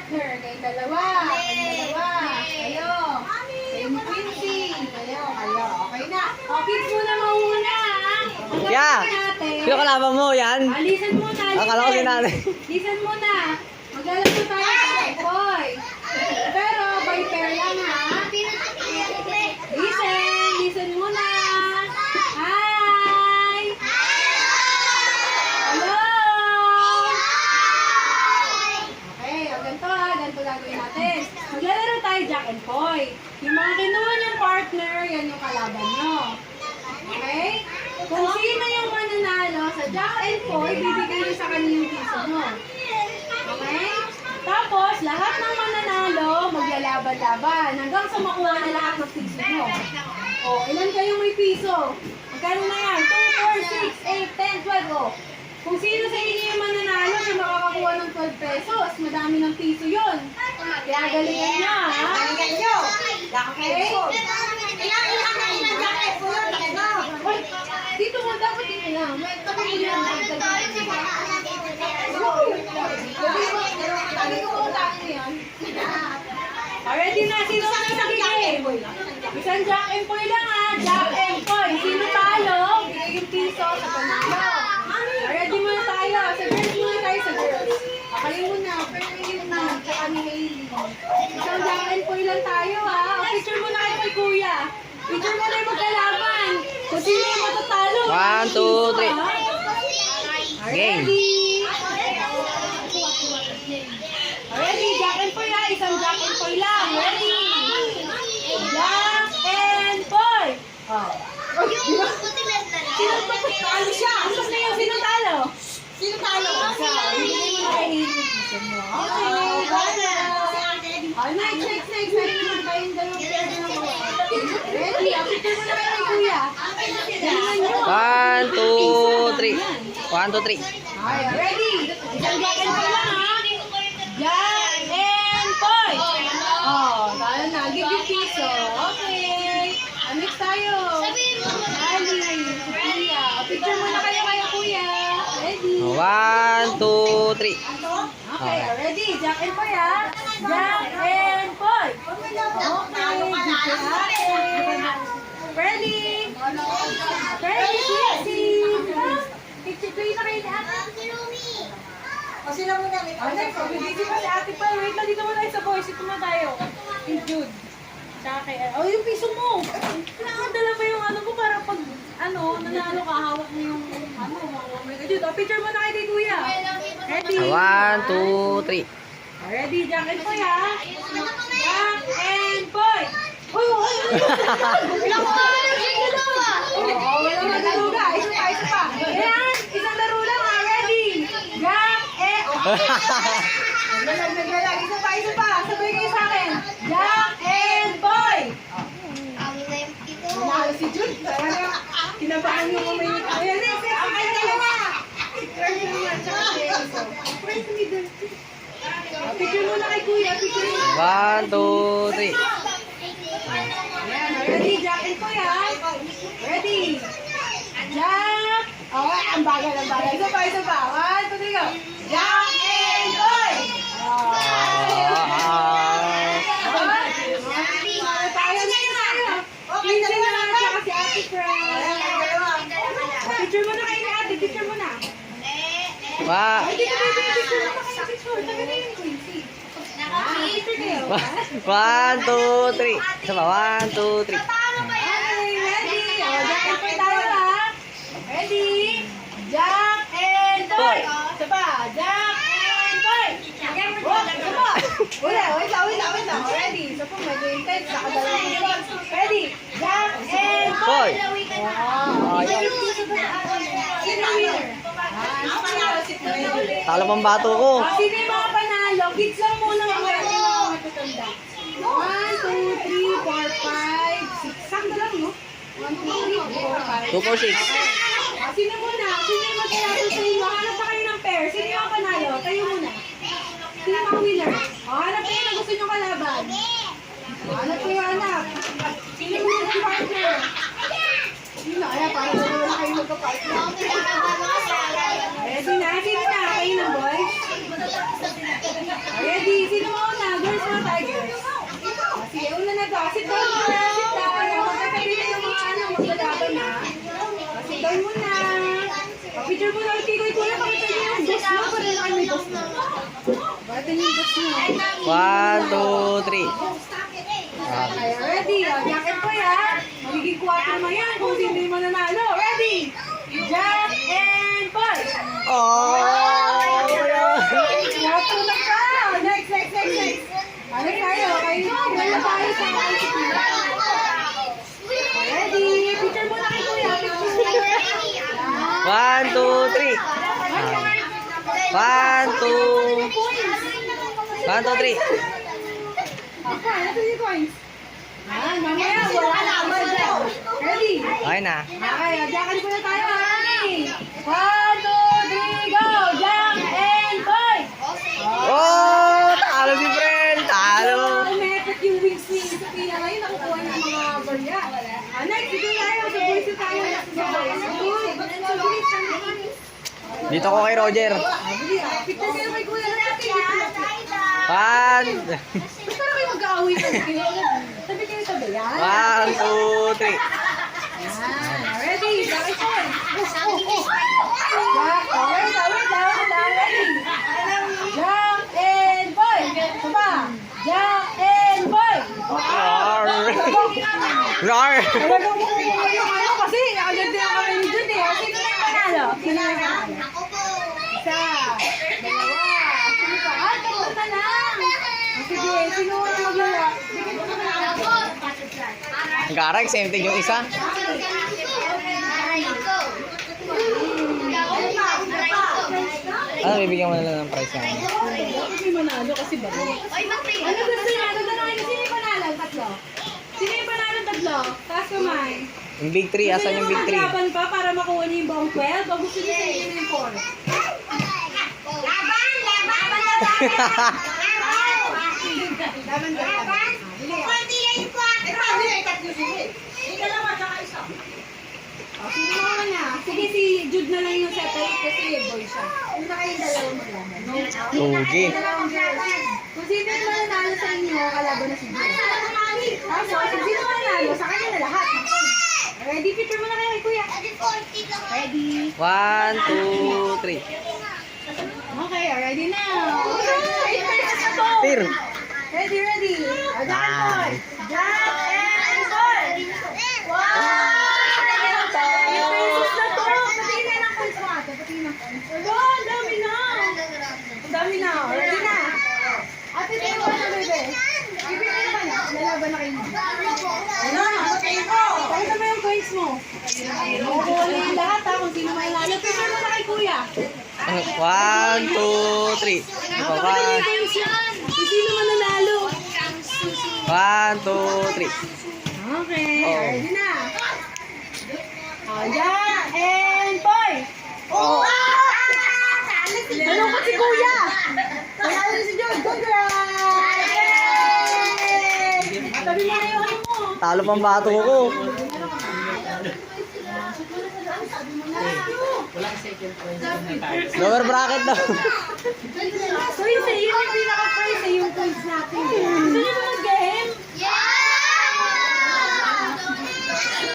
partner. Kayong dalawa. Kayo. Kayong Quincy. Kayo. Okay na. O, kids muna mauna. Yeah. Sino kalaban mo yan? Listen muna. Akala ko si nanay. Listen muna. Maglalaro tayo sa boy. Pero, by pair lang ha. Listen muna. Hi! Hello! Okay, ganito gagawin natin. Maglalaro tayo Jack and Poy. Yung mga kinuha niyong partner, yan yung kalaban nyo. Okay? Kung sino yung mananalo sa Jack and Poy, bibigay niyo sa kanya yung piso nyo. Okay? Tapos, lahat ng mananalo, maglalaban-laban hanggang sa makuha na lahat ng piso nyo. O, ilan kayong may piso? Magkano na yan? 2, 4, 6, 8, 10, 12. O, kung sino sa inyo yung mananalo, siya makakakuha ng 12 pesos. Madami ng piso yun. Kaya galingan niya, ha? Galingan nyo. Okay? Dito mo, dapat dito lang. May tabi mo lang. Ready na, sino na nagiging? Isang Jack and Poy lang ha, Jack and Poy. Sino talo? Bigay yung piso sa panalo. Ready muna tayo. Sa girls muna tayo sa girls. Kayo muna, pero yun na, tsaka ni Hailey. Isang Jack and Poy lang tayo ha. Picture muna kayo kay Kuya. Picture muna yung magkalaban. Kung sino yung matatalo. 1, 2, 3. Game. Ready, Jack and Poy ha. Isang Jack and Poy lang. Ready? Jack and Poy. Sino talo siya? Sino talo? Sino talo? Hindi mo na kay Hailey. Okay. Next. Meron naman tayong dalawang pair na naman. Ready? Picture mo na kayo kay Kuya. 1, 2, 3. 1, 2, 3. Okay, ready? Isang Jack and Poy lang ha. Jack and Poy. Oh, talo na. Give you piso. Okay. Next tayo. Ali, Kuya. Picture muna kayo Kuya. Ready? 1, 2, 3. Okay, ready? Jack and Poy ha. Jack and Poy. Okay, ready? Picture kayo na kayo ni Ate. O sila muna. Next, busy pa si Ate pa. Wait lang, dito muna tayo sa boys. Ito na tayo. Yung Jude. Tsaka kay yung piso mo. Nakadala pa yung ano ko para pag nanalo ka, hawak mo yung Jude. Picture mo na kay Kuya. Ready? 1, 2, 3. Ready, Jack and Poy ha? Jack and Poy! Uy! Ilang ko nga lang siya ginawa! Walang nagaluga. Isa pa. Ayan, isang laro lang ha. Ready? Jack and... Naglalag. Isa pa. Sabay kayo sa akin. Jack and Poy! Nanalo si Jude. Kinabahan yung kamay ni Kuya. Ayan, ay dalawa! Picture muna kay Kuya. 1, 2, 3. Ayan, ready, Jack and Poy ha? Ready? Jack! Okay, ang bagal. Isa pa. 1, 2, 3, go! Jack and Poy! Pinsin na nga siya kasi Ate Fred. Picture mo na kayo ni Ate. Picture mo na. Wa. Ay, dito, picture mo na kayo. Picture. Taga na yung Quincy. Picture kayo. 1, 2, 3. Isa pa. 1, 2, 3. Okay, ready? Jack and Poy tayo ha? Ready? Jack and Poy! Isa pa. Jack and Poy! Isa pa. Wait lang. Ready? Isa pa, medyo intense. Ready? Jack and Poy! Sino winner? Talo pang bato ko. Sino yung mga panalo? Kids lang muna mga matutanda. 1, 2, 3, 4, 5, 6. Sakto lang, no? 1, 2, 3, 4, 5. 2, 4, 6. Sino muna? Sino yung magkalato sa inyo? Hanap pa kayo ng pair. Sino yung panalo? Tayo muna. Sino yung winner? Hanap kayo na gusto nyo kalaban. Hanap kayo. Sino yung partner? Sino? Ayan, parang wala kayo magka-partner. Ready na? Sino na? Kayo na, boys? Ready? Sino mo Kuya, pakita niyo yung boss mo. Para lang may boss mo. Pakita niyo yung boss mo. 1, 2, 3. Okay, ready? Jacket po yan. Magiging 4 na yan kung sino yung mananalo. Ready? Jack and Paul. Oh! Yato na ka. Next. Ano tayo? Kayo, wala tayo sa ready? Picture muna kay Kuya. Picture. 1, 2, 3. 1, 2. 1, 2, 3. Apa, ano yung coins? Mamaya, wala na naman dyan. Ready? Okay na. Okay, adyakan po na tayo, ha? 1, 2, 3, go! Jack and Boy! Oh! Talo si friend! Talo! Umetot yung wings ni Sophia ngayon, nakukuha ng mga barya. Next, ito tayo, sa boys na tayo. Sa boys. Dito ko kay Roger. Picture kayo kay Kuya natin. 1, Basta na kayo mag-aaway sa kayo. Sabi kayo sabi yan. 1, 2, 3. Ready? Jack and Boy. Jack, wait, ready? Jack and Boy. Ito ba? Jack and Boy. Rar! Rar! Talagang makukuha yung ano kasi agad din ang kami dun eh. Sino na yung panalo? Sino na yung panalo? Isa, dalawa, sino pa? Tatlo na lang. Sige, sino ang maglala? Bigyan mo na lang. Gara, exempted yung isa. Ano, bibigyan mo na lang ng price niya. Bakit may manalo kasi ba? Ano gusto niya? Ano na sino yung panalo? Tatlo. Sino yung panalo? Tatlo. Taas kamay. Yung big 3, asan yung big 3? Laban pa para makuha niyo yung buong 12 o gusto niyo sa inyo na yung 4? Sino naman na? Sige, si Jude na lang yung separate kasi boy siya. Yung na kayong dalawang maglaban. Okay. Dalawang girls. Kung sino yung mananalo sa inyo, kalaban na si Jude. Tapos, kung sino mananalo, sa kanya na lahat. Ready? Picture mo na kayo, kuya. Ready? 1, 2, 3. Okay, ready na. Okay, faces na to. Tir! Ready? Jack and Boy. Jack and Boy. Wow! Faces na to. Patingin na ng points mo ate. Patingin ng points. Wala, ang dami na. Ang dami na. Ready na. Ate, tingin mo na, bebe. Bibili na naman. Lalaban na kayo. Ano? Pakita mo yung points mo. Makukuha na yung lahat ha. Kung sino may lalo. Picture mo na kay kuya. 1, 2, 3. Iba Pakita mo yung pa. points yan. Kung sino mananalo. 1, 2, 3. Okay, Oh. ready na. Jack and Boy. Oh. Nalungkot si Kuya. Panalo na si John. Congrats! Yay! Tabi mo na yung ano mo. Talo pang bato ko. Lower bracket daw. So yun yung pinaka-prize yung points natin. Gusto niyo naman